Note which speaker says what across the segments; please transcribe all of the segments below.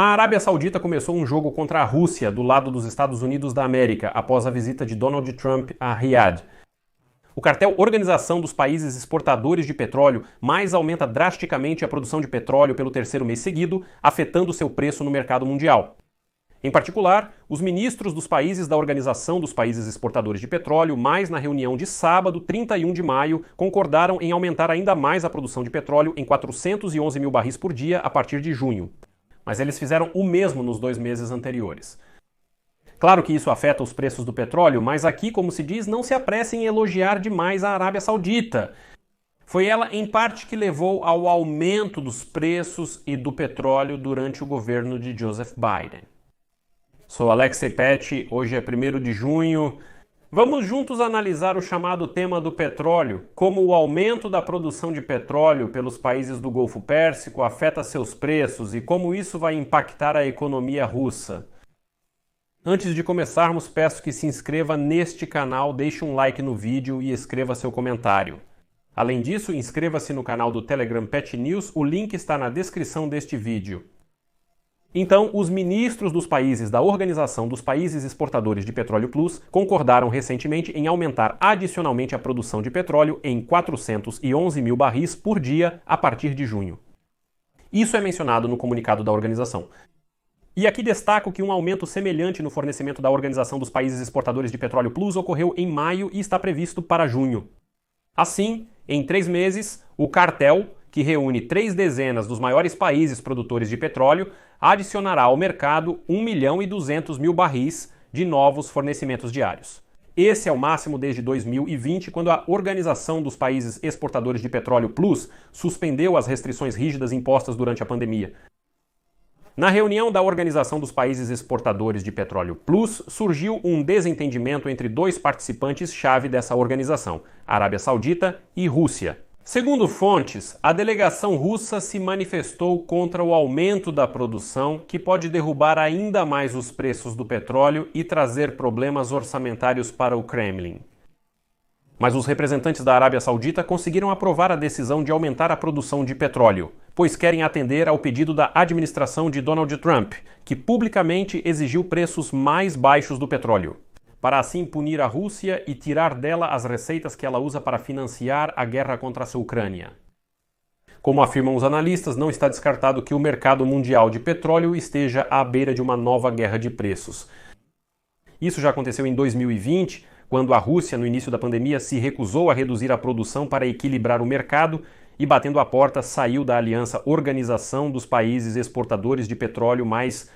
Speaker 1: A Arábia Saudita começou um jogo contra a Rússia do lado dos Estados Unidos da América após a visita de Donald Trump a Riad. O cartel Organização dos Países Exportadores de Petróleo mais aumenta drasticamente a produção de petróleo pelo terceiro mês seguido, afetando seu preço no mercado mundial. Em particular, os ministros dos países da Organização dos Países Exportadores de Petróleo, mais na reunião de sábado, 31 de maio, concordaram em aumentar ainda mais a produção de petróleo em 411 mil barris por dia a partir de junho. Mas eles fizeram o mesmo nos 2 meses anteriores. Claro que isso afeta os preços do petróleo, mas aqui, como se diz, não se apressem em elogiar demais a Arábia Saudita. Foi ela, em parte, que levou ao aumento dos preços e do petróleo durante o governo de Joseph Biden. Sou Alexei Pet, hoje é 1º de junho. Vamos juntos analisar o chamado tema do petróleo, como o aumento da produção de petróleo pelos países do Golfo Pérsico afeta seus preços e como isso vai impactar a economia russa. Antes de começarmos, peço que se inscreva neste canal, deixe um like no vídeo e escreva seu comentário. Além disso, inscreva-se no canal do Telegram Pet News, o link está na descrição deste vídeo. Então, os ministros dos países da Organização dos Países Exportadores de Petróleo Plus concordaram recentemente em aumentar adicionalmente a produção de petróleo em 411 mil barris por dia a partir de junho. Isso é mencionado no comunicado da organização. E aqui destaco que um aumento semelhante no fornecimento da Organização dos Países Exportadores de Petróleo Plus ocorreu em maio e está previsto para junho. Assim, em 3 meses, o cartel, que reúne 3 dezenas dos maiores países produtores de petróleo, adicionará ao mercado 1.200.000 barris de novos fornecimentos diários. Esse é o máximo desde 2020, quando a Organização dos Países Exportadores de Petróleo Plus suspendeu as restrições rígidas impostas durante a pandemia. Na reunião da Organização dos Países Exportadores de Petróleo Plus, surgiu um desentendimento entre 2 participantes-chave dessa organização, Arábia Saudita e Rússia. Segundo fontes, a delegação russa se manifestou contra o aumento da produção, que pode derrubar ainda mais os preços do petróleo e trazer problemas orçamentários para o Kremlin. Mas os representantes da Arábia Saudita conseguiram aprovar a decisão de aumentar a produção de petróleo, pois querem atender ao pedido da administração de Donald Trump, que publicamente exigiu preços mais baixos do petróleo, para assim punir a Rússia e tirar dela as receitas que ela usa para financiar a guerra contra a Ucrânia. Como afirmam os analistas, não está descartado que o mercado mundial de petróleo esteja à beira de uma nova guerra de preços. Isso já aconteceu em 2020, quando a Rússia, no início da pandemia, se recusou a reduzir a produção para equilibrar o mercado e, batendo a porta, saiu da aliança Organização dos Países Exportadores de Petróleo mais.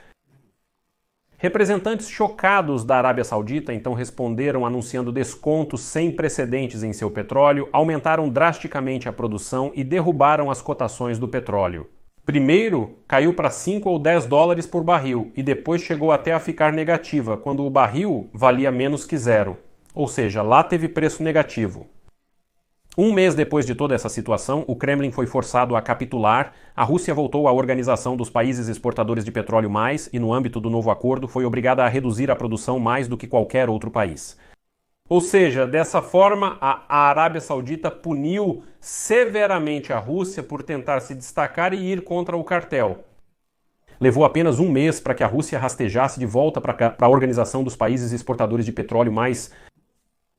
Speaker 1: Representantes chocados da Arábia Saudita então responderam anunciando descontos sem precedentes em seu petróleo, aumentaram drasticamente a produção e derrubaram as cotações do petróleo. Primeiro, caiu para 5 ou 10 dólares por barril e depois chegou até a ficar negativa, quando o barril valia menos que zero. Ou seja, lá teve preço negativo. 1 mês depois de toda essa situação, o Kremlin foi forçado a capitular, a Rússia voltou à Organização dos Países Exportadores de Petróleo mais e, no âmbito do novo acordo, foi obrigada a reduzir a produção mais do que qualquer outro país. Ou seja, dessa forma, a Arábia Saudita puniu severamente a Rússia por tentar se destacar e ir contra o cartel. Levou apenas 1 mês para que a Rússia rastejasse de volta para a Organização dos Países Exportadores de Petróleo mais...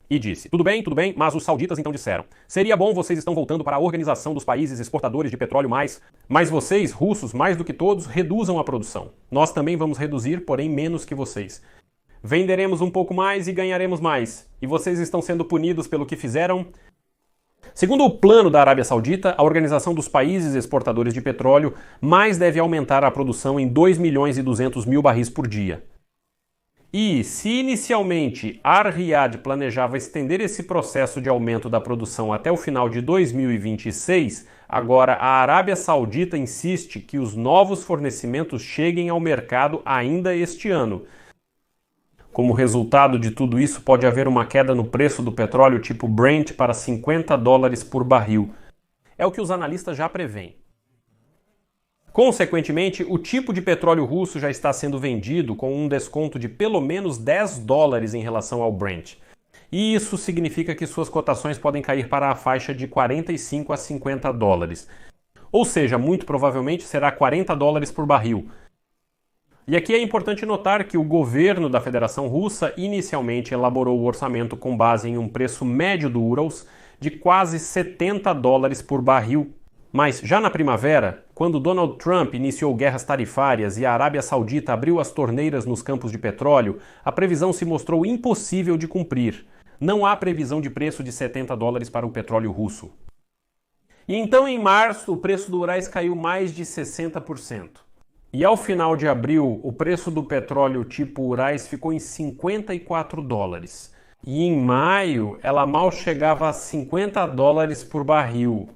Speaker 1: E disse, tudo bem, mas os sauditas então disseram, seria bom, vocês estão voltando para a Organização dos Países Exportadores de Petróleo mais, mas vocês, russos, mais do que todos, reduzam a produção. Nós também vamos reduzir, porém menos que vocês. Venderemos um pouco mais e ganharemos mais. E vocês estão sendo punidos pelo que fizeram? Segundo o plano da Arábia Saudita, a Organização dos Países Exportadores de Petróleo mais deve aumentar a produção em 2.200.000 barris por dia. E, se inicialmente Ar-Riyadh planejava estender esse processo de aumento da produção até o final de 2026, agora a Arábia Saudita insiste que os novos fornecimentos cheguem ao mercado ainda este ano. Como resultado de tudo isso, pode haver uma queda no preço do petróleo tipo Brent para 50 dólares por barril. É o que os analistas já preveem. Consequentemente, o tipo de petróleo russo já está sendo vendido com um desconto de pelo menos 10 dólares em relação ao Brent. E isso significa que suas cotações podem cair para a faixa de 45 a 50 dólares. Ou seja, muito provavelmente será 40 dólares por barril. E aqui é importante notar que o governo da Federação Russa inicialmente elaborou o orçamento com base em um preço médio do Urals de quase $70 por barril. Mas já na primavera, quando Donald Trump iniciou guerras tarifárias e a Arábia Saudita abriu as torneiras nos campos de petróleo, a previsão se mostrou impossível de cumprir. Não há previsão de preço de $70 para o petróleo russo. E então, em março, o preço do Urals caiu mais de 60%. E ao final de abril, o preço do petróleo tipo Urals ficou em $54. E em maio, ela mal chegava a $50 por barril.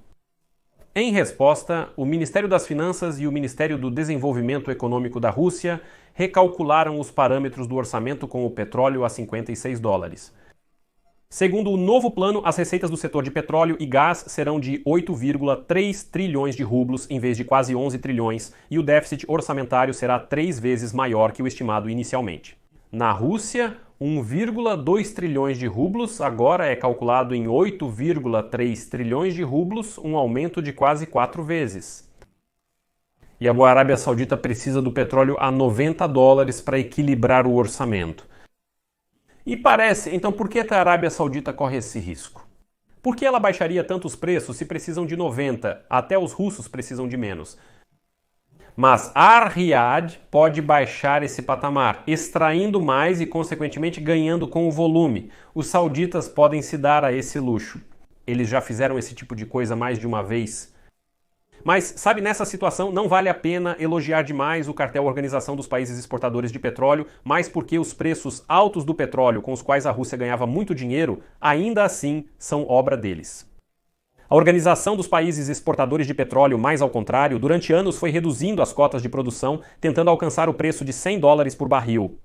Speaker 1: Em resposta, o Ministério das Finanças e o Ministério do Desenvolvimento Econômico da Rússia recalcularam os parâmetros do orçamento com o petróleo a $56. Segundo o novo plano, as receitas do setor de petróleo e gás serão de 8,3 trilhões de rublos em vez de quase 11 trilhões e o déficit orçamentário será 3 vezes maior que o estimado inicialmente. Na Rússia, 1,2 trilhões de rublos agora é calculado em 8,3 trilhões de rublos, um aumento de quase 4 vezes. E a Arábia Saudita precisa do petróleo a $90 para equilibrar o orçamento. E parece, então por que a Arábia Saudita corre esse risco? Por que ela baixaria tantos preços se precisam de 90? Até os russos precisam de menos. Mas Ar-Riyadh pode baixar esse patamar, extraindo mais e, consequentemente, ganhando com o volume. Os sauditas podem se dar a esse luxo. Eles já fizeram esse tipo de coisa mais de uma vez. Mas, sabe, nessa situação não vale a pena elogiar demais o cartel Organização dos Países Exportadores de Petróleo, mais porque os preços altos do petróleo com os quais a Rússia ganhava muito dinheiro, ainda assim são obra deles. A Organização dos Países Exportadores de Petróleo, mais ao contrário, durante anos foi reduzindo as cotas de produção, tentando alcançar o preço de $100 por barril.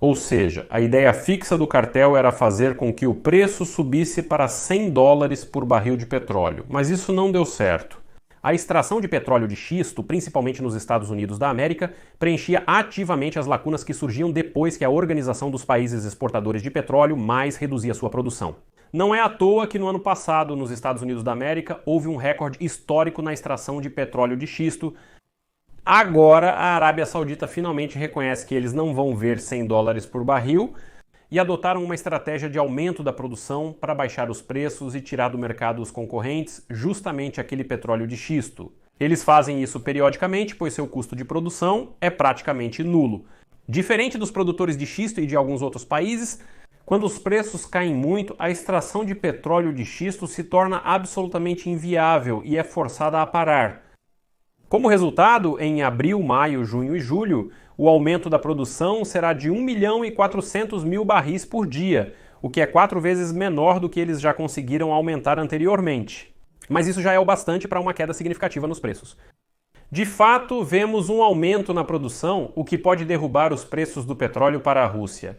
Speaker 1: Ou seja, a ideia fixa do cartel era fazer com que o preço subisse para $100 por barril de petróleo, mas isso não deu certo. A extração de petróleo de xisto, principalmente nos Estados Unidos da América, preenchia ativamente as lacunas que surgiam depois que a Organização dos Países Exportadores de Petróleo mais reduzia sua produção. Não é à toa que no ano passado, nos Estados Unidos da América, houve um recorde histórico na extração de petróleo de xisto. Agora, a Arábia Saudita finalmente reconhece que eles não vão ver $100 por barril e adotaram uma estratégia de aumento da produção para baixar os preços e tirar do mercado os concorrentes, justamente aquele petróleo de xisto. Eles fazem isso periodicamente, pois seu custo de produção é praticamente nulo. Diferente dos produtores de xisto e de alguns outros países, quando os preços caem muito, a extração de petróleo de xisto se torna absolutamente inviável e é forçada a parar. Como resultado, em abril, maio, junho e julho, o aumento da produção será de 1.400.000 barris por dia, o que é 4 vezes menor do que eles já conseguiram aumentar anteriormente. Mas isso já é o bastante para uma queda significativa nos preços. De fato, vemos um aumento na produção, o que pode derrubar os preços do petróleo para a Rússia.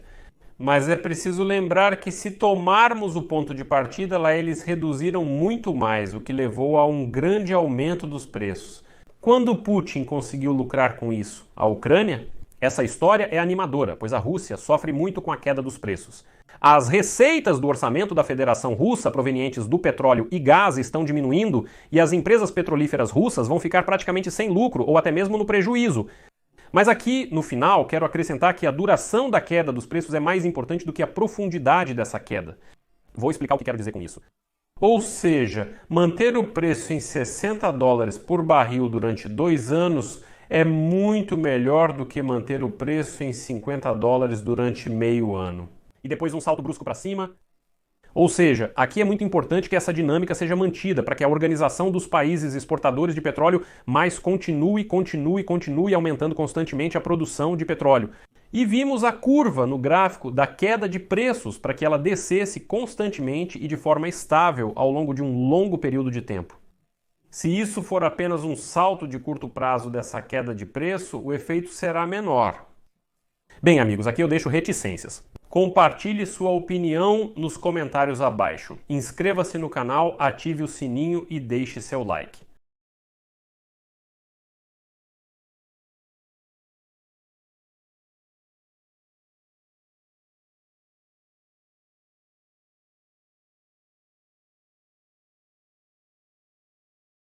Speaker 1: Mas é preciso lembrar que se tomarmos o ponto de partida, lá eles reduziram muito mais, o que levou a um grande aumento dos preços. Quando Putin conseguiu lucrar com isso? A Ucrânia? Essa história é animadora, pois a Rússia sofre muito com a queda dos preços. As receitas do orçamento da Federação Russa provenientes do petróleo e gás estão diminuindo e as empresas petrolíferas russas vão ficar praticamente sem lucro ou até mesmo no prejuízo. Mas aqui, no final, quero acrescentar que a duração da queda dos preços é mais importante do que a profundidade dessa queda. Vou explicar o que quero dizer com isso. Ou seja, manter o preço em $60 por barril durante 2 anos é muito melhor do que manter o preço em $50 durante meio ano. E depois um salto brusco para cima. Ou seja, aqui é muito importante que essa dinâmica seja mantida para que a Organização dos Países Exportadores de Petróleo mais continue aumentando constantemente a produção de petróleo. E vimos a curva no gráfico da queda de preços para que ela descesse constantemente e de forma estável ao longo de um longo período de tempo. Se isso for apenas um salto de curto prazo dessa queda de preço, o efeito será menor. Bem, amigos, aqui eu deixo reticências. Compartilhe sua opinião nos comentários abaixo. Inscreva-se no canal, ative o sininho e deixe seu like.